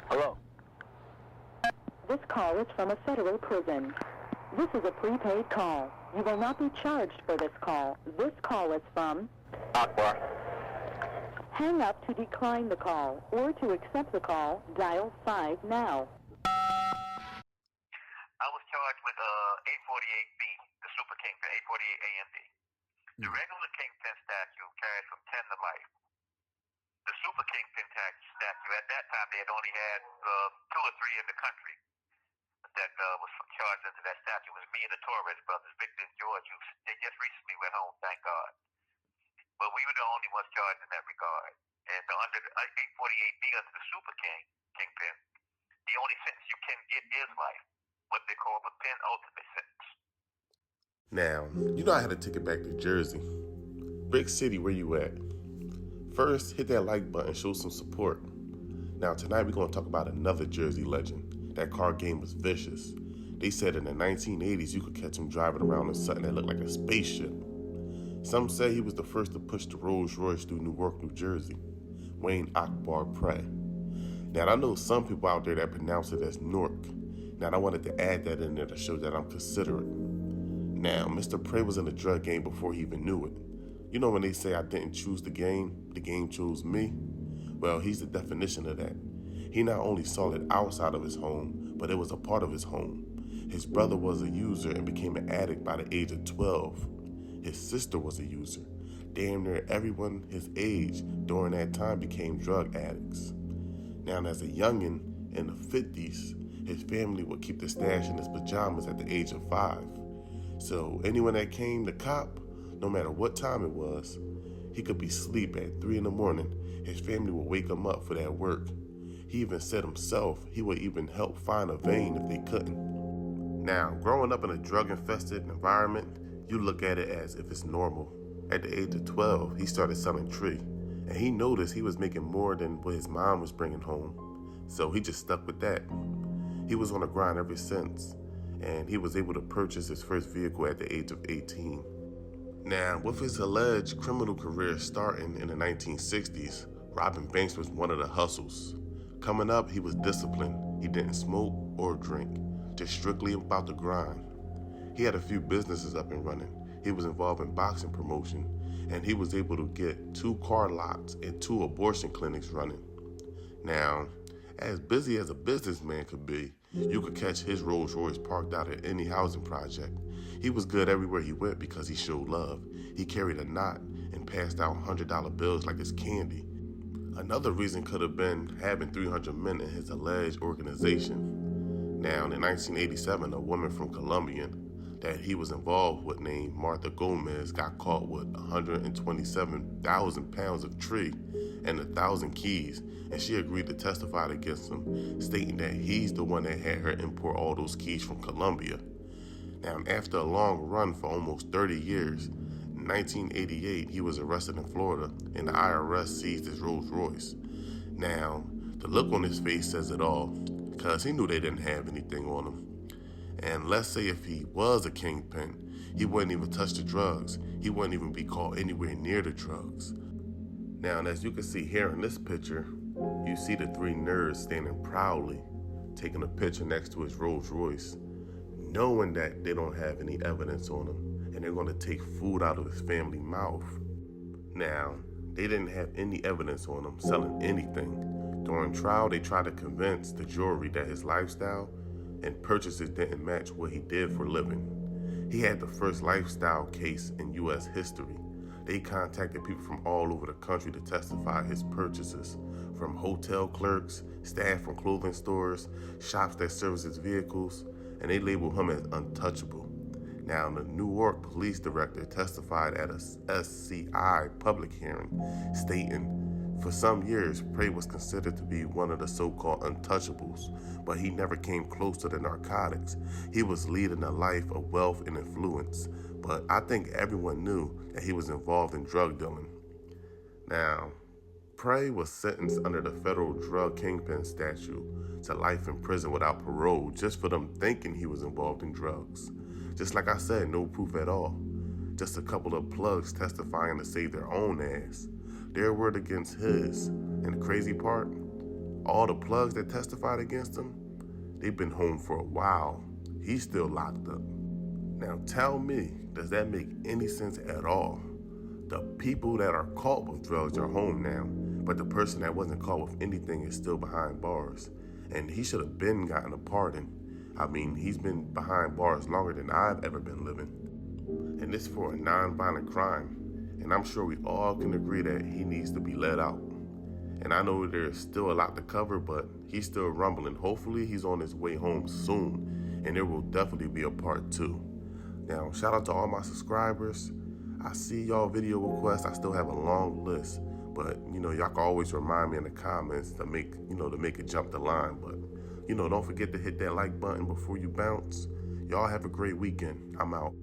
Hello. This call is from a federal prison. This is a prepaid call. You will not be charged for this call. This call is from... Akbar. Hang up to decline the call, or to accept the call, dial 5 now. I was charged with 848B, the Super Kingpin, 848 AMD. The regular Kingpin statute carries from 10 to life. The Super Kingpin statute, at that time, they had only had 2 or 3 in the country that was charged under that statute. It was me and the Torres brothers, Victor and George, who they just recently went home, thank God. But we were the only ones charged in that regard. And under the 848B, under the Super Kingpin, the only sentence you can get is life, what they call the penultimate sentence. Now, you know I had to take it back to Jersey. Big city, where you at? First, hit that like button, show some support. Now, tonight we're going to talk about another Jersey legend. That car game was vicious. They said in the 1980s you could catch him driving around in something that looked like a spaceship. Some say he was the first to push the Rolls Royce through Newark, New Jersey. Wayne Akbar Prey. Now, I know some people out there that pronounce it as Newark. Now, I wanted to add that in there to show that I'm considerate. Now, Mr. Prey was in the drug game before he even knew it. You know when they say I didn't choose the game chose me? Well, he's the definition of that. He not only saw it outside of his home, but it was a part of his home. His brother was a user and became an addict by the age of 12. His sister was a user. Damn near everyone his age during that time became drug addicts. Now, as a youngin' in the 50s, his family would keep the stash in his pajamas at the age of 5. So anyone that came to cop, no matter what time it was, he could be asleep at 3 in the morning. His family would wake him up for that work. He even said himself he would even help find a vein if they couldn't. Now, growing up in a drug-infested environment, you look at it as if it's normal. At the age of 12, he started selling tree, and he noticed he was making more than what his mom was bringing home. So he just stuck with that. He was on the grind ever since, and he was able to purchase his first vehicle at the age of 18. Now, with his alleged criminal career starting in the 1960s, robbing banks was one of the hustles. Coming up, he was disciplined. He didn't smoke or drink, just strictly about the grind. He had a few businesses up and running. He was involved in boxing promotion, and he was able to get 2 car lots and 2 abortion clinics running. Now, as busy as a businessman could be, you could catch his Rolls Royce parked out at any housing project. He was good everywhere he went because he showed love. He carried a knot and passed out $100 bills like it's candy. Another reason could have been having 300 men in his alleged organization. Now, in 1987, a woman from Colombia that he was involved with named Martha Gomez got caught with 127,000 pounds of tree and 1,000 keys, and she agreed to testify against him, stating that he's the one that had her import all those keys from Colombia. Now, after a long run for almost 30 years, in 1988, he was arrested in Florida, and the IRS seized his Rolls Royce. Now, the look on his face says it all, because he knew they didn't have anything on him. And let's say if he was a kingpin, he wouldn't even touch the drugs. He wouldn't even be caught anywhere near the drugs. Now, and as you can see here in this picture, you see the 3 nerds standing proudly, taking a picture next to his Rolls Royce, knowing that they don't have any evidence on him, and they're going to take food out of his family mouth. Now, they didn't have any evidence on him selling anything. During trial, they tried to convince the jury that his lifestyle and purchases didn't match what he did for a living. He had the first lifestyle case in U.S. history. They contacted people from all over the country to testify his purchases, from hotel clerks, staff from clothing stores, shops that service his vehicles, and they labeled him as untouchable. Now, the Newark police director testified at a SCI public hearing, stating, for some years, Prey was considered to be one of the so-called untouchables, but he never came close to the narcotics. He was leading a life of wealth and influence, but I think everyone knew that he was involved in drug dealing. Now, Prey was sentenced under the federal drug kingpin statute to life in prison without parole just for them thinking he was involved in drugs. Just like I said, no proof at all. Just a couple of plugs testifying to save their own ass. Their word against his. And the crazy part, all the plugs that testified against him, they've been home for a while. He's still locked up. Now tell me, does that make any sense at all? The people that are caught with drugs are home now, but the person that wasn't caught with anything is still behind bars. And he should have been gotten a pardon. I mean, he's been behind bars longer than I've ever been living. And this for a non-violent crime. And I'm sure we all can agree that he needs to be let out. And I know there's still a lot to cover, but he's still rumbling. Hopefully he's on his way home soon, and there will definitely be a part 2. Now, shout out to all my subscribers. I see y'all video requests. I still have a long list, but y'all can always remind me in the comments to make it jump the line. But don't forget to hit that like button before you bounce. Y'all have a great weekend. I'm out.